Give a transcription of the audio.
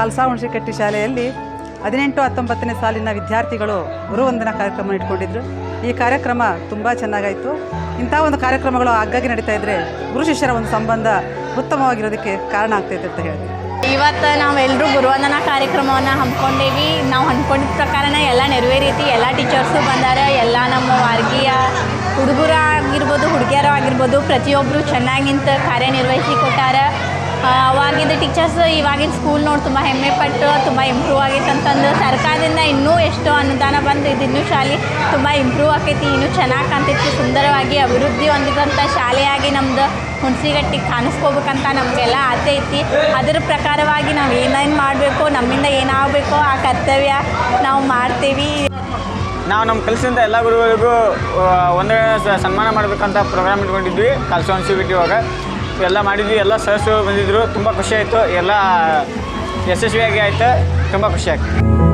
ಖಾಲ್ಸಾ ಹುಣಸೆಕಟ್ಟಿ ಶಾಲೆಯಲ್ಲಿ 18-19ನೇ ಸಾಲಿನ ವಿದ್ಯಾರ್ಥಿಗಳು ಗುರುವಂದನಾ ಕಾರ್ಯಕ್ರಮ ಇಟ್ಕೊಂಡಿದ್ರು. ಈ ಕಾರ್ಯಕ್ರಮ ತುಂಬ ಚೆನ್ನಾಗಾಯಿತು. ಇಂಥ ಒಂದು ಕಾರ್ಯಕ್ರಮಗಳು ಆಗಾಗ್ಗೆ ನಡೀತಾ ಇದ್ದರೆ ಗುರು ಶಿಷ್ಯರ ಒಂದು ಸಂಬಂಧ ಉತ್ತಮವಾಗಿರೋದಕ್ಕೆ ಕಾರಣ ಆಗ್ತೈತೆ ಅಂತ ಹೇಳ್ತೀವಿ. ಇವತ್ತು ನಾವೆಲ್ಲರೂ ಗುರುವಂದನಾ ಕಾರ್ಯಕ್ರಮವನ್ನು ಹಮ್ಮಿಕೊಂಡೇವಿ. ನಾವು ಅಂದ್ಕೊಂಡಿದ್ದ ಪ್ರಕಾರನೇ ಎಲ್ಲ ನೆರವೇರೀತಿ. ಎಲ್ಲ ಟೀಚರ್ಸು ಬಂದಾರ, ಎಲ್ಲ ನಮ್ಮ ವಾರ್ಗಿಯ ಹುಡುಗರು ಆಗಿರ್ಬೋದು ಹುಡುಗಿಯರು ಆಗಿರ್ಬೋದು ಪ್ರತಿಯೊಬ್ಬರು ಚೆನ್ನಾಗಿ ನಿಂತು ಕಾರ್ಯನಿರ್ವಹಿಸಿ ಕೊಟ್ಟಾರ. ಅವಾಗಿದ್ದ ಟೀಚರ್ಸ್ ಇವಾಗಿನ ಸ್ಕೂಲ್ ನೋಡಿ ತುಂಬ ಹೆಮ್ಮೆ ಪಟ್ಟು ತುಂಬ ಇಂಪ್ರೂವ್ ಆಗೈತೆ ಅಂತಂದು ಸರ್ಕಾರದಿಂದ ಇನ್ನೂ ಎಷ್ಟೋ ಅನುದಾನ ಬಂದು ಇದು ಇನ್ನೂ ಶಾಲೆ ತುಂಬ ಇಂಪ್ರೂವ್ ಆಕೈತಿ, ಇನ್ನೂ ಚೆನ್ನಾಗಿ ಕಾಣ್ತೈತಿ, ಸುಂದರವಾಗಿ ಅಭಿವೃದ್ಧಿ ಹೊಂದಿದಂಥ ಶಾಲೆಯಾಗಿ ನಮ್ಮದು ಹುಣಸೆಕಟ್ಟಿಗೆ ಕಾಣಿಸ್ಕೋಬೇಕಂತ ನಮಗೆಲ್ಲ ಆಸೆ ಐತಿ. ಅದರ ಪ್ರಕಾರವಾಗಿ ನಾವು ಏನೇನು ಮಾಡಬೇಕು, ನಮ್ಮಿಂದ ಏನಾಗಬೇಕೋ ಆ ಕರ್ತವ್ಯ ನಾವು ಮಾಡ್ತೀವಿ. ನಾವು ನಮ್ಮ ಕೆಲಸದಿಂದ ಎಲ್ಲ ಗುರುಗಳಿಗೂ ಒಂದೇ ಸನ್ಮಾನ ಮಾಡಬೇಕಂತ ಪ್ರೋಗ್ರಾಮ್ ಇಟ್ಕೊಂಡಿದ್ವಿ. ಖಾಲ್ಸಾ ಹುಣಸೆಕಟ್ಟಿ ಇವಾಗ ಎಲ್ಲ ಮಾಡಿದ್ವಿ. ಎಲ್ಲ ಸರ್ಸು ಬಂದಿದ್ದರು, ತುಂಬ ಖುಷಿ ಆಯಿತು. ಎಲ್ಲ ಯಶಸ್ವಿಯಾಗಿ ಆಯಿತು, ತುಂಬ ಖುಷಿ ಆಗ್ತದೆ.